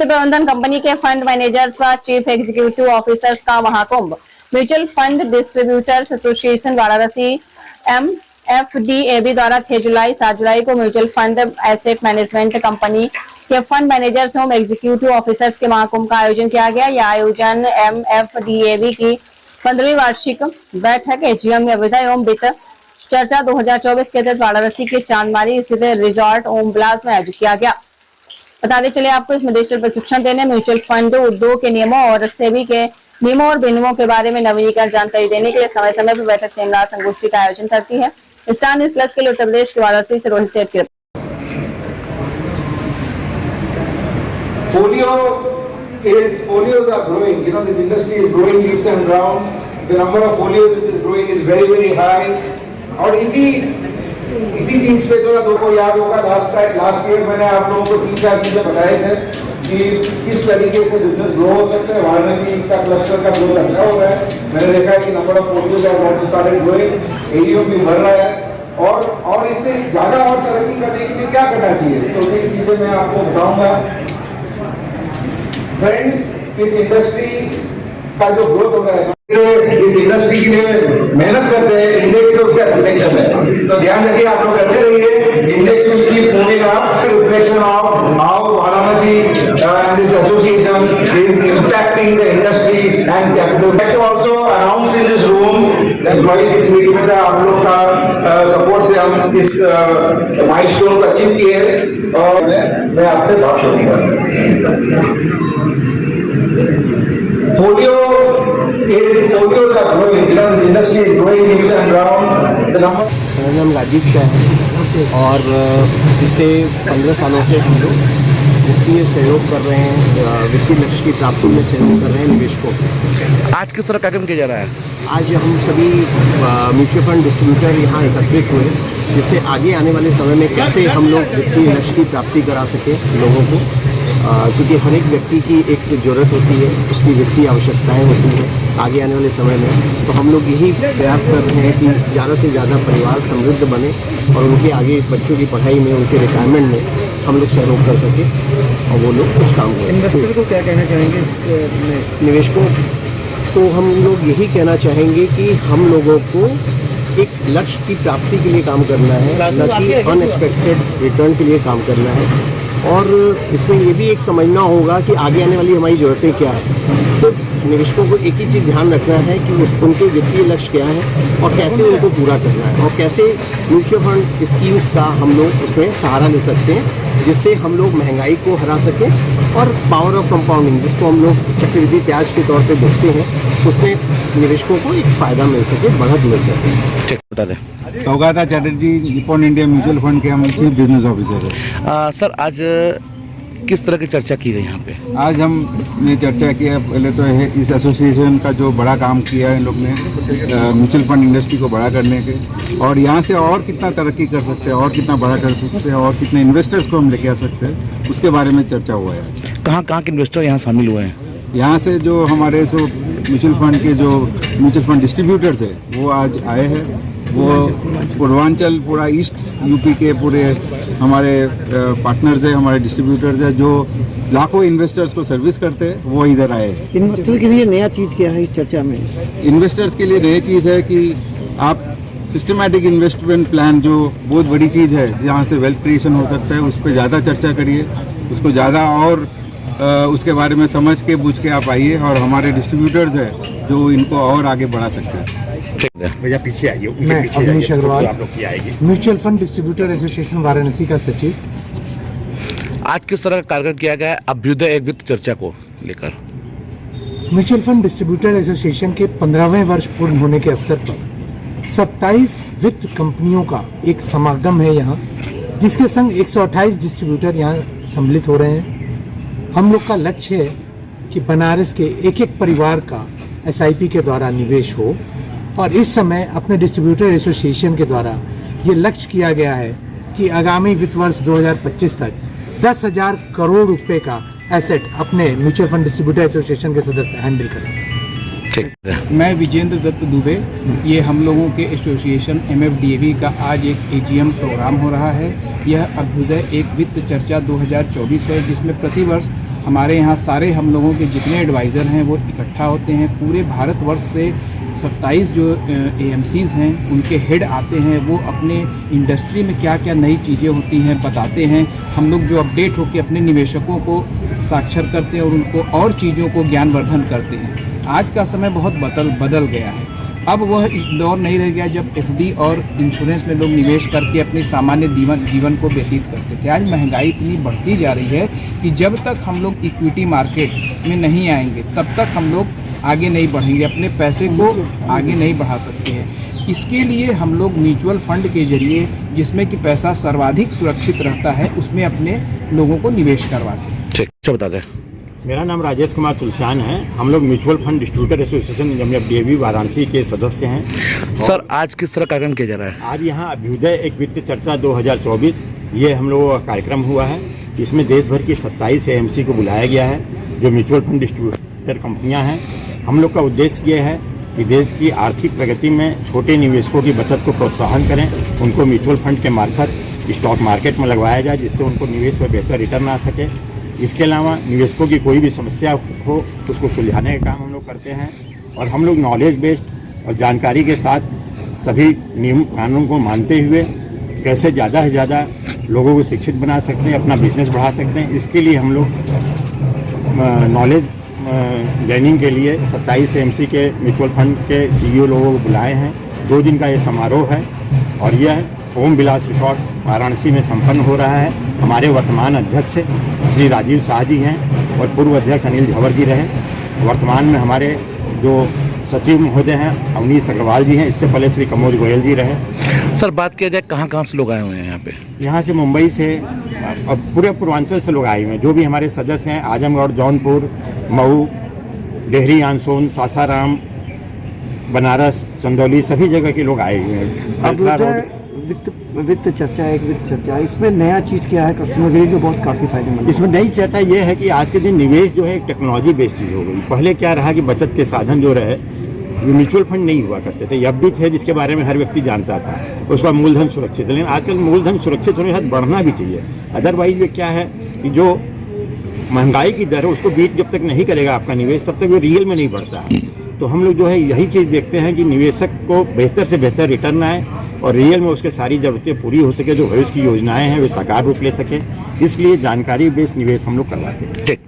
प्रबंधन कंपनी के fund managers व चीफ एग्जीक्यूटिव ऑफिसर्स का Mahakumbh. Mutual fund distributors association Varanasi MFDAB द्वारा 6 जुलाई 7 जुलाई को mutual fund asset management company के फंड मैनेजर्स एवं एग्जीक्यूटिव ऑफिसर्स के महाकुंभ का आयोजन किया गया। यह आयोजन MFDAB की 15वीं वार्षिक बैठक AGM विधायी एवं वित्त चर्चा 2024 के तहत वाराणसी के चांदमारी स्थित रिजॉर्ट ओम विलास में आयोजित किया गया। बताते चले आपको इसमें डिजिटल प्रशिक्षण देने, म्यूचुअल फंड उद्योग के नियमों और सेबी के नियमों और बिंदुओं के बारे में नवीनीकरण जानकारी देने के लिए समय समय पर बैठक सेमिनार संगोष्ठी का आयोजन करती है। स्टार न्यूज़ प्लस के लिए उत्तर प्रदेश के वाराणसी से रोहित सेठ की report. Folios are growing. You know, this industry is growing leaps and bounds. The number of folios which is growing is very very high. और इसी चीज पे जो आपको याद होगा लास्ट ईयर मैंने आप लोगों को 3-4 चीजें बताए थे कि किस तरीके से बिजनेस ग्रो हो सकते हैं। वाराणसी का क्लस्टर का ग्रोथ अच्छा हो रहा है। मैंने देखा है कि number of folios are also started growing, AUM भी बढ़ रहा है और इससे ज्यादा और तरक्की करने के लिए क्या करना चाहिए, तो ये चीजें मैं आपको बताऊंगा। फ्रेंड्स, इस इंडस्ट्री का जो ग्रोथ हो रहा है, इस इंडस्ट्री के लिए मेहनत करते हैं, इंडेक्स से उसका रिफ्लेक्शन है, तो ध्यान रखिए आप लोग करते रहिए। Index will keep moving up, reflection of how Varanasi and this association is impacting the industry and capital. मैं तो also announce in this room that वाइस इट मीट में आप लोग का सपोर्ट से हम इस माइलस्टोन को अचीव किए और मैं आपसे बात करूंगा। Folios are growing. You know, this industry is growing leaps and bounds. The number. मेरा नाम राजीव शाह है और पिछले 15 सालों से हम लोग वित्तीय सहयोग कर रहे हैं, वित्तीय लक्ष्य की प्राप्ति में सहयोग कर रहे हैं निवेशकों को। आज किस तरह कार्यक्रम किया जा रहा है? आज हम सभी म्यूचुअल फंड डिस्ट्रीब्यूटर यहाँ एकत्रित हुए, जिससे आगे आने वाले समय में कैसे हम लोग वित्तीय लक्ष्य की प्राप्ति करा सकें लोगों को, क्योंकि हर एक व्यक्ति की एक ज़रूरत होती है, उसकी वित्तीय आवश्यकताएं होती हैं आगे आने वाले समय में। तो हम लोग यही प्रयास कर रहे हैं कि ज़्यादा से ज़्यादा परिवार समृद्ध बने और उनके आगे बच्चों की पढ़ाई में, उनके रिटायरमेंट में हम लोग सहयोग कर सकें और वो लोग कुछ काम कर सकें। इन्वेस्टर को क्या कहना चाहेंगे इस निवेशकों? तो हम लोग यही कहना चाहेंगे कि हम लोगों को एक लक्ष्य की प्राप्ति के लिए काम करना है, न कि अनएक्सपेक्टेड रिटर्न के लिए काम करना है। और इसमें ये भी एक समझना होगा कि आगे आने वाली हमारी ज़रूरतें क्या है। सिर्फ निवेशकों को एक ही चीज़ ध्यान रखना है कि उनके वित्तीय लक्ष्य क्या है और कैसे उनको पूरा करना है और कैसे म्यूचुअल फंड स्कीम्स का हम लोग उसमें सहारा ले सकते हैं, जिससे हम लोग महंगाई को हरा सकें और पावर ऑफ कंपाउंडिंग, जिसको हम लोग चक्रवृद्धि ब्याज के तौर पे देखते हैं, उसमें निवेशकों को एक फ़ायदा मिल सके, बढ़त मिल सके। ठीक, बता दें। Saugata Chatterjee, Nippon India Mutual Fund के हम चीफ बिजनेस ऑफिसर हैं। सर, आज किस तरह की चर्चा की गई यहाँ पे? आज हमने चर्चा किया, पहले तो इस एसोसिएशन का जो बड़ा काम किया है इन लोग ने म्यूचुअल फंड इंडस्ट्री को बड़ा करने के, और यहाँ से और कितना तरक्की कर सकते हैं और कितना बड़ा कर सकते हैं और कितने इन्वेस्टर्स को हम लेके आ सकते हैं, उसके बारे में चर्चा हुआ है। कहाँ के इन्वेस्टर यहाँ शामिल हुए हैं? यहाँ से जो हमारे म्यूचुअल फंड के जो म्यूचुअल फंड डिस्ट्रीब्यूटर थे वो आज आए हैं। वो पूर्वांचल, पूरा ईस्ट यूपी के पूरे हमारे पार्टनर्स हैं, हमारे डिस्ट्रीब्यूटर्स हैं जो लाखों इन्वेस्टर्स को सर्विस करते हैं, वो इधर आए हैं। इन्वेस्टर के लिए नया चीज़ क्या है इस चर्चा में? इन्वेस्टर्स के लिए नई चीज़ है कि आप सिस्टमैटिक इन्वेस्टमेंट प्लान, जो बहुत बड़ी चीज़ है जहाँ से वेल्थ क्रिएशन हो सकता है, उस पर ज़्यादा चर्चा करिए, उसको ज़्यादा और उसके बारे में समझ के बूझ के आप आइए और हमारे डिस्ट्रीब्यूटर्स हैं जो इनको और आगे बढ़ा सकते हैं। भैया पीछे आइए, मैं अवनीश अग्रवाल, आप लोग की आएगी। Mutual fund distributor association Varanasi का सचिव। आज किस तरह का कार्यक्रम किया गया है अभ्युदय एक वित्त चर्चा को लेकर? म्यूचुअल फंड डिस्ट्रीब्यूटर एसोसिएशन के 15वें वर्ष पूर्ण होने के अवसर पर 27 वित्त कंपनियों का एक समागम है यहाँ, जिसके संग 128 डिस्ट्रीब्यूटर यहाँ सम्मिलित हो रहे हैं। हम लोग का लक्ष्य है कि बनारस के एक एक परिवार का SIP के द्वारा निवेश हो, और इस समय अपने डिस्ट्रीब्यूटर एसोसिएशन के द्वारा ये लक्ष्य किया गया है कि आगामी वित्त वर्ष 2025 तक 10,000 करोड़ रुपए का एसेट अपने म्यूचुअल फंड डिस्ट्रीब्यूटर एसोसिएशन के सदस्य हैंडल करें। ठीक है। मैं विजेंद्र दत्त दुबे, ये हम लोगों के एसोसिएशन MFDAB का आज एक AGM प्रोग्राम हो रहा है। यह अभ्युदय एक वित्त चर्चा 2024 है, जिसमें प्रतिवर्ष हमारे यहाँ सारे हम लोगों के जितने एडवाइज़र हैं वो इकट्ठा होते हैं। पूरे भारतवर्ष से 27 जो AMCs हैं उनके हेड आते हैं, वो अपने इंडस्ट्री में क्या क्या नई चीज़ें होती हैं बताते हैं। हम लोग जो अपडेट होकर अपने निवेशकों को साक्षर करते हैं और उनको और चीज़ों को ज्ञानवर्धन करते हैं। आज का समय बहुत बदल गया है। अब वह इस दौर नहीं रह गया जब FD और इंश्योरेंस में लोग निवेश करके अपने सामान्य जीवन को व्यतीत करते थे। आज महंगाई इतनी बढ़ती जा रही है कि जब तक हम लोग इक्विटी मार्केट में नहीं आएंगे तब तक हम लोग आगे नहीं बढ़ेंगे, अपने पैसे को आगे नहीं बढ़ा सकते हैं। इसके लिए हम लोग म्यूचुअल फंड के जरिए, जिसमें कि पैसा सर्वाधिक सुरक्षित रहता है, उसमें अपने लोगों को निवेश करवाते हैं। ठीक, अच्छा बता दें। मेरा नाम राजेश कुमार तुलसियान है। हम लोग mutual fund distributor association MFDAV Varanasi के सदस्य हैं। सर आज किस तरह कार्यक्रम किया जा रहा है? आज यहाँ अभ्युदय एक वित्त चर्चा 2024 ये हम लोगों का कार्यक्रम हुआ है। इसमें देश भर की 27 AMC को बुलाया गया है जो म्यूचुअल फंड डिस्ट्रीब्यूटर कंपनियाँ हैं। हम लोग का उद्देश्य ये है कि देश की आर्थिक प्रगति में छोटे निवेशकों की बचत को प्रोत्साहन करें, उनको म्यूचुअल फंड के मार्फत स्टॉक मार्केट में लगवाया जाए जिससे उनको निवेश पर बेहतर रिटर्न आ सके। इसके अलावा निवेशकों की कोई भी समस्या हो उसको सुलझाने का काम हम लोग करते हैं और हम लोग नॉलेज बेस्ड और जानकारी के साथ सभी नियम कानून को मानते हुए कैसे ज़्यादा से ज़्यादा लोगों को शिक्षित बना सकते हैं, अपना बिजनेस बढ़ा सकते हैं। इसके लिए हम लोग नॉलेज गेनिंग के लिए 27 AMC के म्यूचुअल फंड के CEO लोगों को बुलाए हैं। 2 दिन का ये समारोह है और यह ओम विलास रिसोर्ट वाराणसी में संपन्न हो रहा है। हमारे वर्तमान अध्यक्ष श्री राजीव शाह जी हैं और पूर्व अध्यक्ष अनिल झवर जी रहे। वर्तमान में हमारे जो सचिव महोदय हैं अवनीश अग्रवाल जी हैं, इससे पहले श्री कमोज गोयल जी रहे। सर बात किया जाए कहाँ से लोग आए हुए हैं यहाँ पे? यहाँ से मुंबई से और पूरे पूर्वांचल से लोग आए हुए हैं। जो भी हमारे सदस्य हैं आजमगढ़, जौनपुर, मऊ, डेहरी, आनसोन, सासाराम, बनारस, चंदौली सभी जगह के लोग आए हुए हैं। वित्त चर्चा इसमें नया चीज़ क्या है कस्टमर के लिए जो बहुत काफ़ी फायदेमंद? इसमें नई चर्चा ये है कि आज के दिन निवेश जो है एक टेक्नोलॉजी बेस्ड चीज़ हो गई। पहले क्या रहा कि बचत के साधन जो रहे म्यूचुअल फंड नहीं हुआ करते थे, अब भी थे जिसके बारे में हर व्यक्ति जानता था, उसका मूलधन सुरक्षित। लेकिन आजकल मूलधन सुरक्षित होने के साथ बढ़ना भी चाहिए। अदरवाइज ये क्या है कि जो महंगाई की दर है उसको बीट जब तक नहीं करेगा आपका निवेश तब तक वो रियल में नहीं बढ़ता है। तो हम लोग जो है यही चीज़ देखते हैं कि निवेशक को बेहतर से बेहतर रिटर्न आए और रियल में उसके सारी ज़रूरतें पूरी हो सके, जो भविष्य की योजनाएं हैं वे साकार रूप ले सके। इसलिए जानकारी बेस्ड निवेश हम लोग करवाते हैं। ठीक।